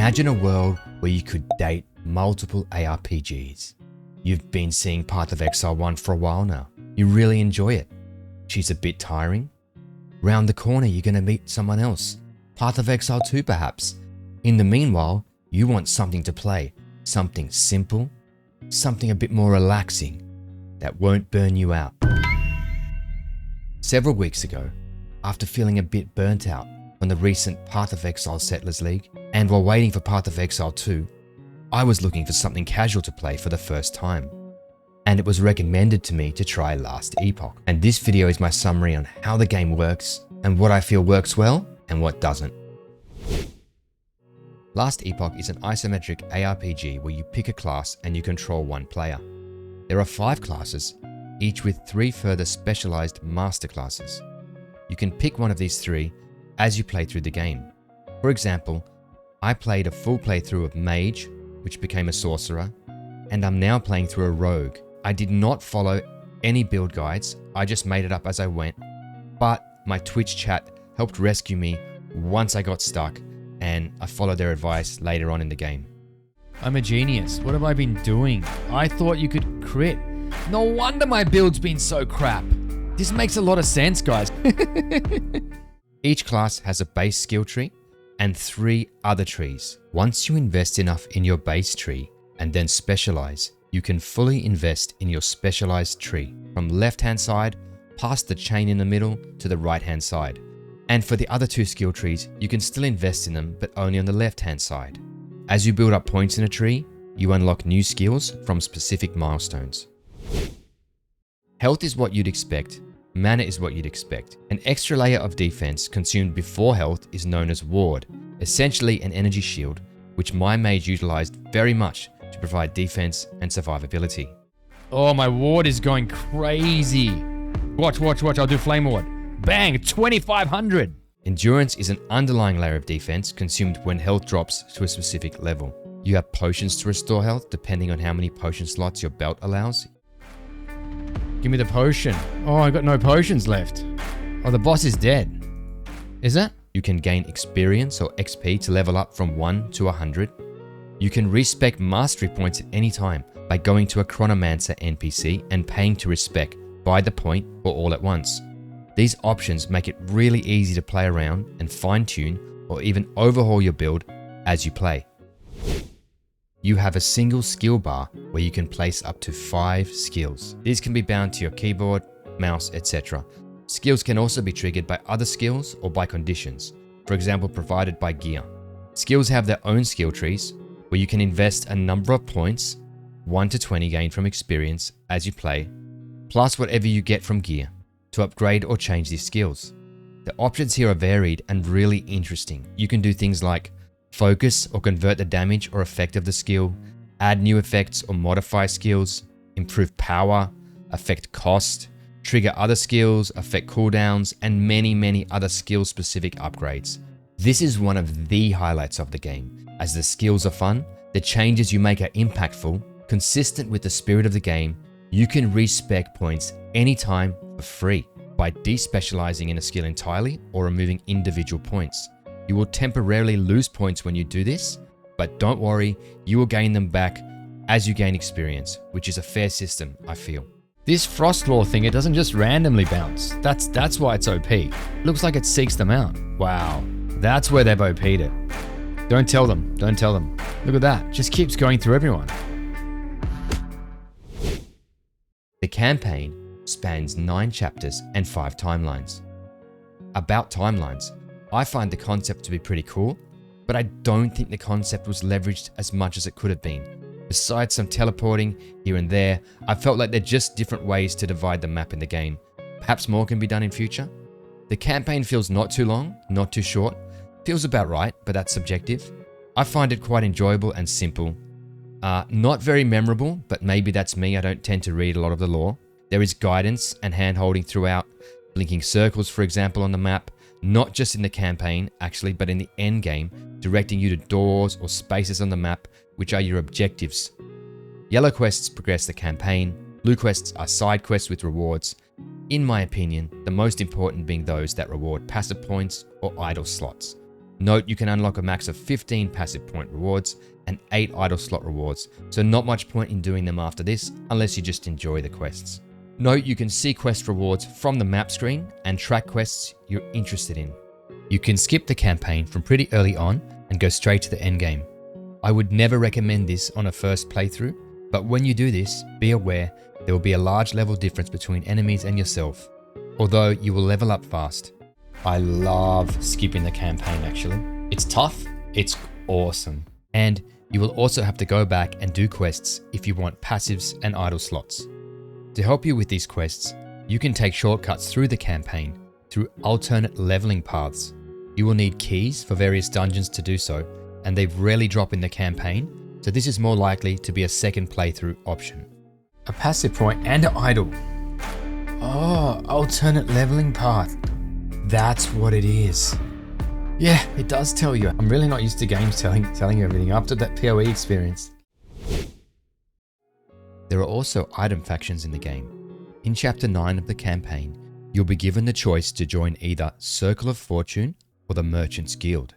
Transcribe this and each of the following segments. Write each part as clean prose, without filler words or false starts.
Imagine a world where you could date multiple ARPGs. You've been seeing Path of Exile 1 for a while now. You really enjoy it. She's a bit tiring. Round the corner you're going to meet someone else. Path of Exile 2 perhaps. In the meanwhile, you want something to play. Something simple. Something a bit more relaxing. That won't burn you out. Several weeks ago, after feeling a bit burnt out on the recent Path of Exile Settlers League, and while waiting for Path of Exile 2, I was looking for something casual to play for the first time. And it was recommended to me to try Last Epoch. And this video is my summary on how the game works and what I feel works well and what doesn't. Last Epoch is an isometric ARPG where you pick a class and you control one player. There are 5 classes, each with 3 further specialized master classes. You can pick one of these 3 as you play through the game. For example, I played a full playthrough of Mage, which became a Sorcerer, and I'm now playing through a Rogue. I did not follow any build guides, I just made it up as I went, but my Twitch chat helped rescue me once I got stuck, and I followed their advice later on in the game. I'm a genius. What have I been doing? I thought you could crit. No wonder my build's been so crap. This makes a lot of sense, guys. Each class has a base skill tree and 3 other trees. Once you invest enough in your base tree and then specialize, you can fully invest in your specialized tree from left-hand side past the chain in the middle to the right-hand side. And for the other 2 skill trees, you can still invest in them, but only on the left-hand side. As you build up points in a tree, you unlock new skills from specific milestones. Health is what you'd expect. Mana is what you'd expect. An extra layer of defense consumed before health is known as ward, essentially an energy shield, which my mage utilized very much to provide defense and survivability. Oh, my ward is going crazy. Watch, I'll do flame ward. Bang, 2500. Endurance is an underlying layer of defense consumed when health drops to a specific level. You have potions to restore health depending on how many potion slots your belt allows. Give me the potion. Oh, I got no potions left. Oh, the boss is dead. Is it? You can gain experience or XP to level up from 1 to 100. You can respec mastery points at any time by going to a Chronomancer NPC and paying to respec by the point or all at once. These options make it really easy to play around and fine-tune or even overhaul your build as you play. You have a single skill bar where you can place up to 5 skills. These can be bound to your keyboard, mouse, etc. Skills can also be triggered by other skills or by conditions, for example provided by gear. Skills have their own skill trees where you can invest a number of points, 1 to 20 gained from experience as you play, plus whatever you get from gear, to upgrade or change these skills. The options here are varied and really interesting. You can do things like focus or convert the damage or effect of the skill, add new effects or modify skills, improve power, affect cost, trigger other skills, affect cooldowns, and many other skill-specific upgrades. This is one of the highlights of the game, as the skills are fun, the changes you make are impactful, consistent with the spirit of the game. You can respec points anytime for free by despecializing in a skill entirely or removing individual points. You will temporarily lose points when you do this, but don't worry, you will gain them back as you gain experience, which is a fair system, I feel. This frost law thing, it doesn't just randomly bounce. That's why it's OP. Looks like it seeks them out. Wow, that's where they've OP'd it. Don't tell them. Look at that, just keeps going through everyone. The campaign spans 9 chapters and 5 timelines. About timelines, I find the concept to be pretty cool, but I don't think the concept was leveraged as much as it could have been. Besides some teleporting here and there, I felt like they're just different ways to divide the map in the game. Perhaps more can be done in future. The campaign feels not too long, not too short. Feels about right, but that's subjective. I find it quite enjoyable and simple. Not very memorable, but maybe that's me, I don't tend to read a lot of the lore. There is guidance and hand-holding throughout, blinking circles for example on the map, not just in the campaign actually, but in the end game, directing you to doors or spaces on the map, which are your objectives. Yellow quests progress the campaign, blue quests are side quests with rewards. In my opinion, the most important being those that reward passive points or idle slots. Note you can unlock a max of 15 passive point rewards and 8 idle slot rewards, so not much point in doing them after this unless you just enjoy the quests. Note you can see quest rewards from the map screen and track quests you're interested in. You can skip the campaign from pretty early on and go straight to the endgame. I would never recommend this on a first playthrough, but when you do this, be aware there will be a large level difference between enemies and yourself, although you will level up fast. I love skipping the campaign actually. It's tough, it's awesome. And you will also have to go back and do quests if you want passives and idle slots. To help you with these quests, you can take shortcuts through the campaign through alternate leveling paths. You will need keys for various dungeons to do so, and they rarely drop in the campaign, so this is more likely to be a second playthrough option. A passive point and an idle. Oh, alternate leveling path. That's what it is. Yeah, it does tell you. I'm really not used to games telling you everything after that PoE experience. There are also item factions in the game. In Chapter 9 of the campaign, you'll be given the choice to join either Circle of Fortune or the Merchant's Guild.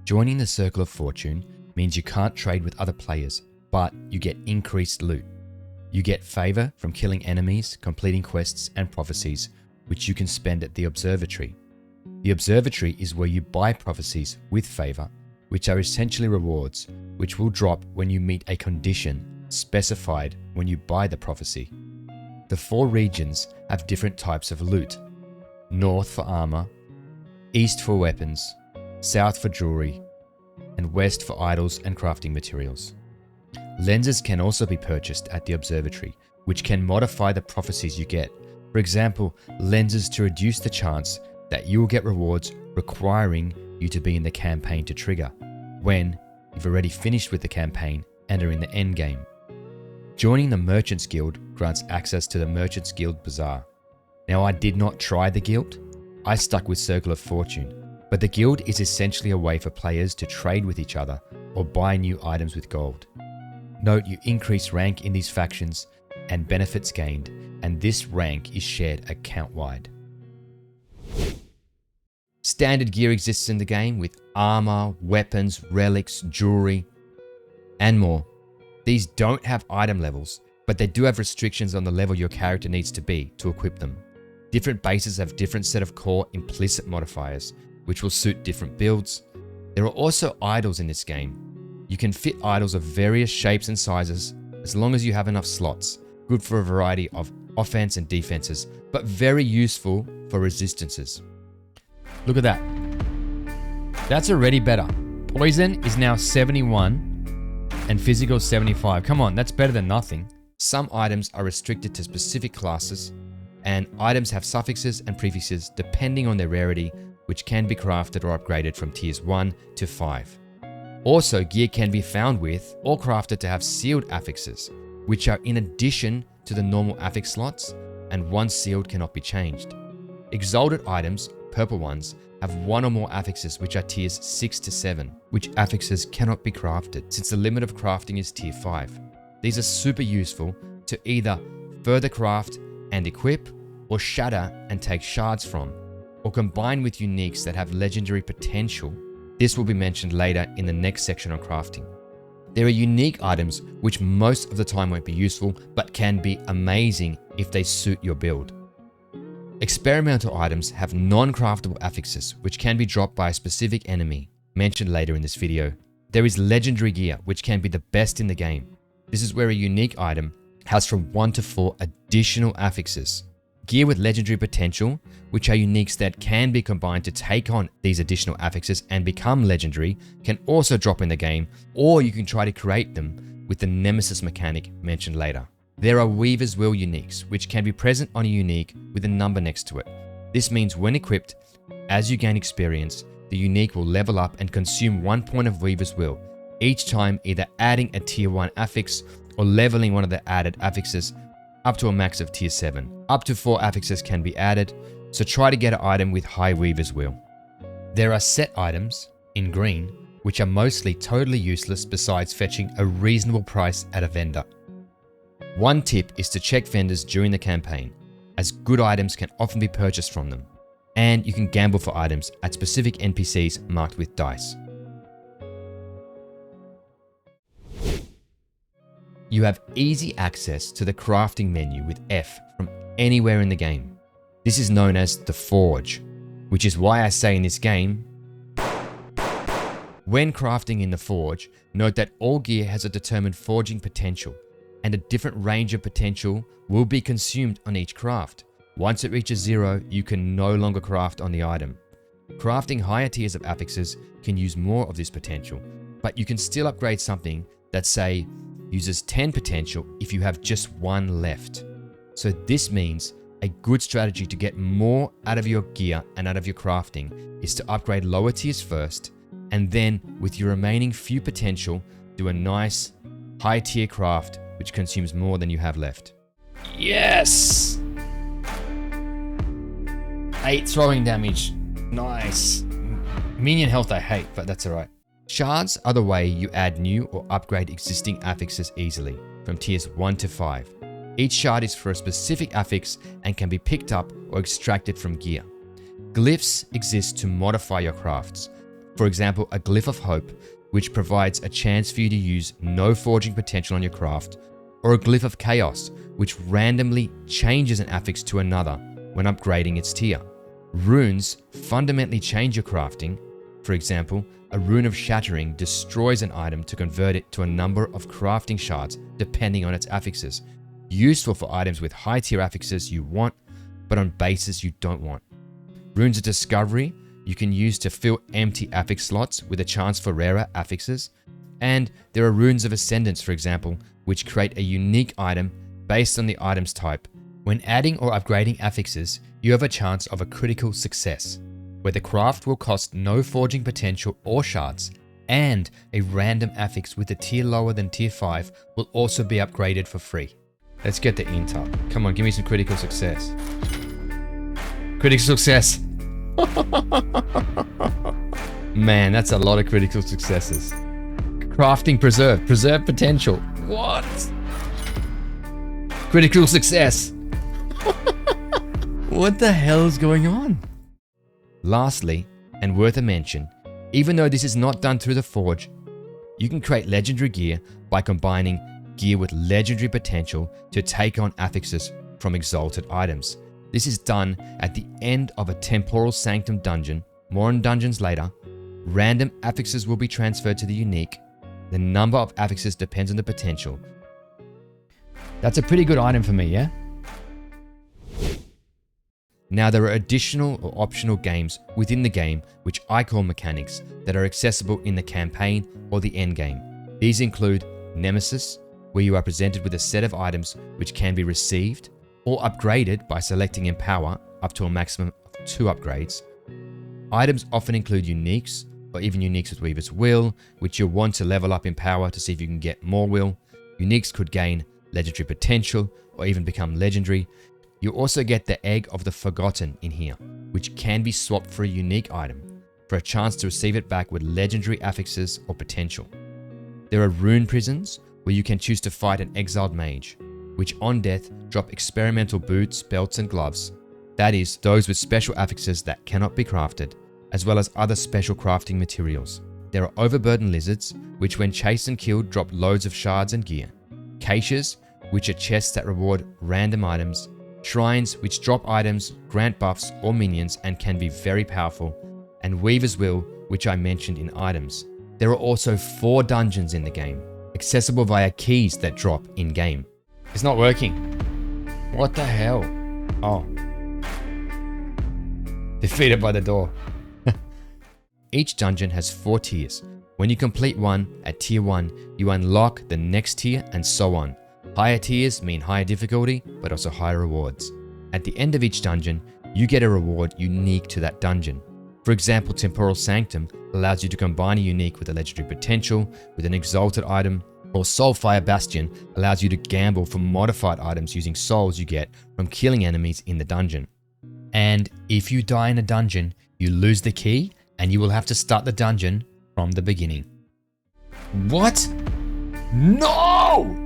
Joining the Circle of Fortune means you can't trade with other players, but you get increased loot. You get favor from killing enemies, completing quests and prophecies, which you can spend at the Observatory. The Observatory is where you buy prophecies with favor, which are essentially rewards, which will drop when you meet a condition specified when you buy the prophecy. The 4 regions have different types of loot: North for armor, East for weapons, South for jewelry, and West for idols and crafting materials. Lenses can also be purchased at the Observatory, which can modify the prophecies you get. For example, lenses to reduce the chance that you will get rewards requiring you to be in the campaign to trigger, when you've already finished with the campaign and are in the end game. Joining the Merchant's Guild grants access to the Merchant's Guild Bazaar. Now, I did not try the guild. I stuck with Circle of Fortune, but the guild is essentially a way for players to trade with each other or buy new items with gold. Note you increase rank in these factions and benefits gained, and this rank is shared account-wide. Standard gear exists in the game with armor, weapons, relics, jewelry, and more. These don't have item levels, but they do have restrictions on the level your character needs to be to equip them. Different bases have different set of core implicit modifiers, which will suit different builds. There are also idols in this game. You can fit idols of various shapes and sizes as long as you have enough slots, good for a variety of offense and defenses, but very useful for resistances. Look at that. That's already better. Poison is now 71 and physical 75. Come on, that's better than nothing. Some items are restricted to specific classes, and items have suffixes and prefixes depending on their rarity, which can be crafted or upgraded from tiers 1 to 5. Also, gear can be found with or crafted to have sealed affixes, which are in addition to the normal affix slots, and once sealed cannot be changed. Exalted items, purple ones, have 1 or more affixes which are tiers 6 to 7, which affixes cannot be crafted since the limit of crafting is tier 5. These are super useful to either further craft and equip, or shatter and take shards from, or combine with uniques that have legendary potential. This will be mentioned later in the next section on crafting. There are unique items which most of the time won't be useful, but can be amazing if they suit your build. Experimental items have non-craftable affixes which can be dropped by a specific enemy, mentioned later in this video. There is legendary gear which can be the best in the game. This is where a unique item has from 1 to 4 additional affixes. Gear with legendary potential, which are uniques that can be combined to take on these additional affixes and become legendary, can also drop in the game, or you can try to create them with the Nemesis mechanic mentioned later. There are Weaver's Will uniques, which can be present on a unique with a number next to it. This means when equipped, as you gain experience, the unique will level up and consume 1 point of Weaver's Will, each time either adding a tier 1 affix or leveling one of the added affixes up to a max of tier 7. Up to 4 affixes can be added, so try to get an item with high Weaver's Will. There are set items, in green, which are mostly totally useless besides fetching a reasonable price at a vendor. One tip is to check vendors during the campaign, as good items can often be purchased from them. And you can gamble for items at specific NPCs marked with dice. You have easy access to the crafting menu with F from anywhere in the game. This is known as the Forge, which is why I say in this game, when crafting in the Forge, note that all gear has a determined forging potential, and a different range of potential will be consumed on each craft. Once it reaches 0, you can no longer craft on the item. Crafting higher tiers of affixes can use more of this potential, but you can still upgrade something that, say, uses 10 potential if you have just 1 left. So this means a good strategy to get more out of your gear and out of your crafting is to upgrade lower tiers first, and then with your remaining few potential, do a nice high tier craft which consumes more than you have left. Yes! 8 throwing damage. Nice. Minion health I hate, but that's alright. Shards are the way you add new or upgrade existing affixes easily, from tiers 1 to 5. Each shard is for a specific affix and can be picked up or extracted from gear. Glyphs exist to modify your crafts. For example, a Glyph of Hope, which provides a chance for you to use no forging potential on your craft, or a Glyph of Chaos, which randomly changes an affix to another when upgrading its tier. Runes fundamentally change your crafting. For example, a Rune of Shattering destroys an item to convert it to a number of crafting shards depending on its affixes. Useful for items with high tier affixes you want, but on bases you don't want. Runes of Discovery you can use to fill empty affix slots with a chance for rarer affixes. And there are Runes of Ascendance, for example, which create a unique item based on the item's type. When adding or upgrading affixes, you have a chance of a critical success, where the craft will cost no forging potential or shards, and a random affix with a tier lower than tier 5 will also be upgraded for free. Let's get the int up. Come on, give me some critical success. Critical success! Man, that's a lot of critical successes. Crafting preserve potential. What? Critical success! What the hell is going on? Lastly, and worth a mention, even though this is not done through the Forge, you can create legendary gear by combining gear with legendary potential to take on affixes from exalted items. This is done at the end of a Temporal Sanctum dungeon. More on dungeons later. Random affixes will be transferred to the unique. The number of affixes depends on the potential. That's a pretty good item for me, yeah? Now there are additional or optional games within the game which I call mechanics that are accessible in the campaign or the end game. These include Nemesis, where you are presented with a set of items which can be received or upgraded by selecting Empower up to a maximum of 2 upgrades. Items often include uniques or even uniques with Weaver's Will, which you'll want to level up in power to see if you can get more will. Uniques could gain legendary potential or even become legendary. You also get the Egg of the Forgotten in here, which can be swapped for a unique item, for a chance to receive it back with legendary affixes or potential. There are Rune Prisons, where you can choose to fight an exiled mage, which on death drop experimental boots, belts and gloves. That is, those with special affixes that cannot be crafted, as well as other special crafting materials. There are Overburdened Lizards, which when chased and killed drop loads of shards and gear. Caches, which are chests that reward random items. Shrines, which drop items, grant buffs or minions and can be very powerful. And Weaver's Will, which I mentioned in items. There are also 4 dungeons in the game, accessible via keys that drop in-game. It's not working. What the hell? Oh. Defeated by the door. Each dungeon has 4 tiers. When you complete one at tier 1, you unlock the next tier and so on. Higher tiers mean higher difficulty, but also higher rewards. At the end of each dungeon, you get a reward unique to that dungeon. For example, Temporal Sanctum allows you to combine a unique with a legendary potential with an exalted item, or Soulfire Bastion allows you to gamble for modified items using souls you get from killing enemies in the dungeon. And if you die in a dungeon, you lose the key and you will have to start the dungeon from the beginning. What? No!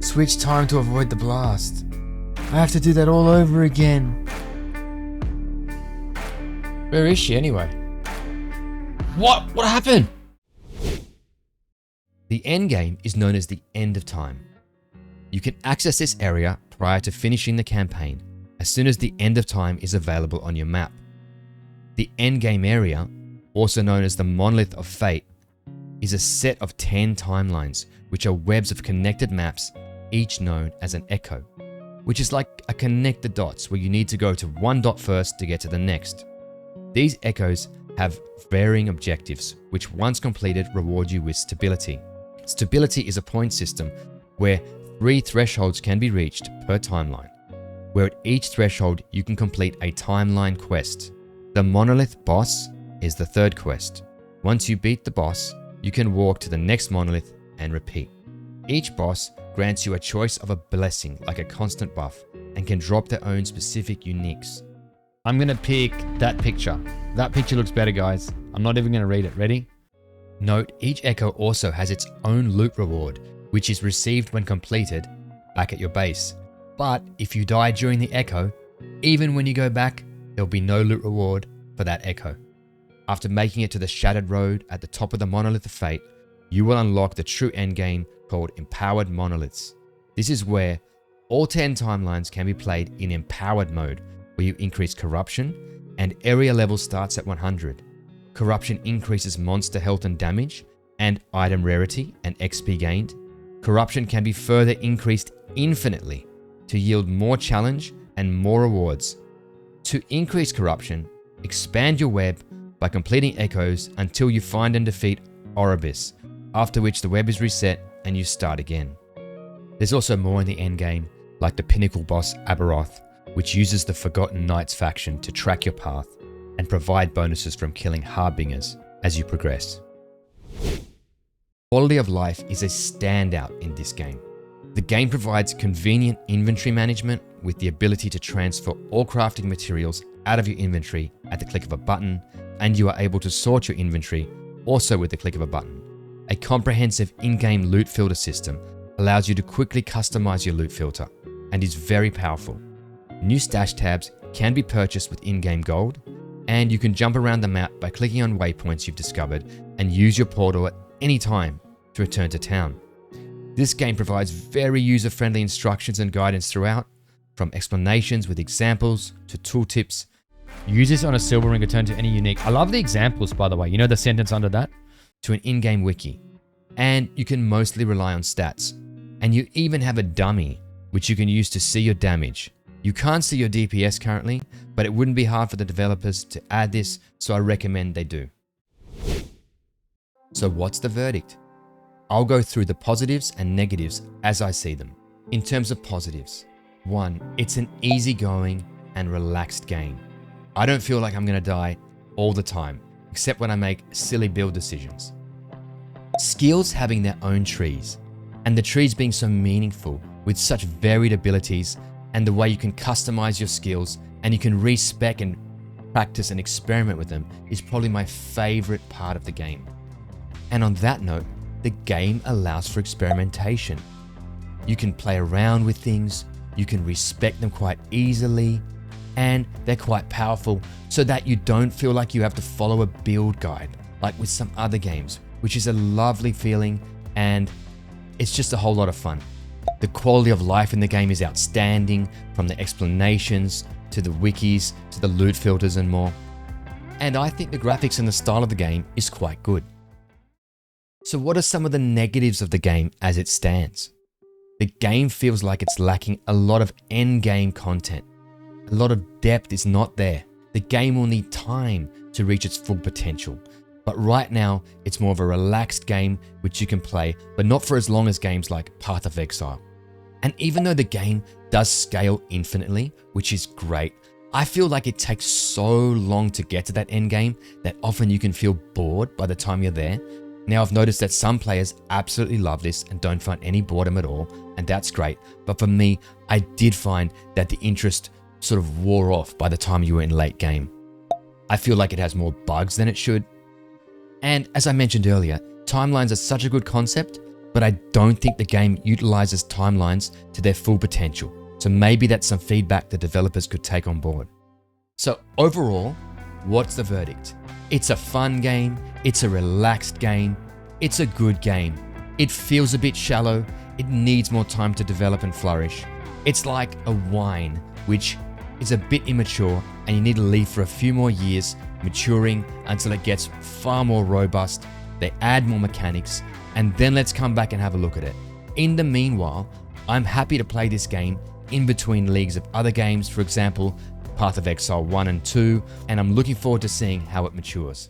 Switch time to avoid the blast. I have to do that all over again. Where is she anyway? What happened? The endgame is known as the end of time. You can access this area prior to finishing the campaign, as soon as the end of time is available on your map. The endgame area, also known as the Monolith of Fate, is a set of 10 timelines, which are webs of connected maps, each known as an echo, which is like a connect the dots where you need to go to one dot first to get to the next. These echoes have varying objectives, which once completed reward you with stability. Stability is a point system where 3 thresholds can be reached per timeline, where at each threshold you can complete a timeline quest. The Monolith boss is the 3rd quest. Once you beat the boss, you can walk to the next monolith and repeat. Each boss grants you a choice of a blessing like a constant buff and can drop their own specific uniques. I'm gonna pick that picture. That picture looks better, guys. I'm not even gonna read it. Ready? Note, each echo also has its own loot reward, which is received when completed back at your base. But if you die during the echo, even when you go back, there'll be no loot reward for that echo. After making it to the Shattered Road at the top of the Monolith of Fate, you will unlock the true endgame called Empowered Monoliths. This is where all 10 timelines can be played in Empowered mode, where you increase corruption and area level starts at 100. Corruption increases monster health and damage, and item rarity and XP gained. Corruption can be further increased infinitely to yield more challenge and more rewards. To increase corruption, expand your web by completing echoes until you find and defeat Oribus, after which the web is reset and you start again. There's also more in the endgame, like the pinnacle boss Aberoth, which uses the Forgotten Knights faction to track your path and provide bonuses from killing Harbingers as you progress. Quality of life is a standout in this game. The game provides convenient inventory management with the ability to transfer all crafting materials out of your inventory at the click of a button, and you are able to sort your inventory also with the click of a button. A comprehensive in-game loot filter system allows you to quickly customize your loot filter and is very powerful. New stash tabs can be purchased with in-game gold, and you can jump around the map by clicking on waypoints you've discovered and use your portal at any time to return to town. This game provides very user-friendly instructions and guidance throughout, from explanations with examples to tooltips. Use this on a silver ring to turn to any unique. I love the examples, by the way. You know the sentence under that? To an in-game wiki. And you can mostly rely on stats. And you even have a dummy, which you can use to see your damage. You can't see your DPS currently, but it wouldn't be hard for the developers to add this, so I recommend they do. So what's the verdict? I'll go through the positives and negatives as I see them. In terms of positives, 1, it's an easygoing and relaxed game. I don't feel like I'm gonna die all the time, except when I make silly build decisions. Skills having their own trees, and the trees being so meaningful with such varied abilities, and the way you can customize your skills and you can respec and practice and experiment with them is probably my favorite part of the game. And on that note, the game allows for experimentation. You can play around with things, you can respec them quite easily, and they're quite powerful so that you don't feel like you have to follow a build guide like with some other games, which is a lovely feeling and it's just a whole lot of fun. The quality of life in the game is outstanding, from the explanations to the wikis to the loot filters and more. And I think the graphics and the style of the game is quite good. So what are some of the negatives of the game as it stands? The game feels like it's lacking a lot of end-game content. A lot of depth is not there. The game will need time to reach its full potential. But right now, it's more of a relaxed game which you can play, but not for as long as games like Path of Exile. And even though the game does scale infinitely, which is great, I feel like it takes so long to get to that end game that often you can feel bored by the time you're there. Now, I've noticed that some players absolutely love this and don't find any boredom at all, and that's great. But for me, I did find that the interest sort of wore off by the time you were in late game. I feel like it has more bugs than it should. And as I mentioned earlier, timelines are such a good concept, but I don't think the game utilizes timelines to their full potential. So maybe that's some feedback the developers could take on board. So overall, what's the verdict? It's a fun game, it's a relaxed game, it's a good game. It feels a bit shallow, it needs more time to develop and flourish. It's like a wine, which is a bit immature and you need to leave for a few more years, maturing until it gets far more robust. They add more mechanics, and then let's come back and have a look at it. In the meanwhile, I'm happy to play this game in between leagues of other games, for example, Path of Exile 1 and 2, and I'm looking forward to seeing how it matures.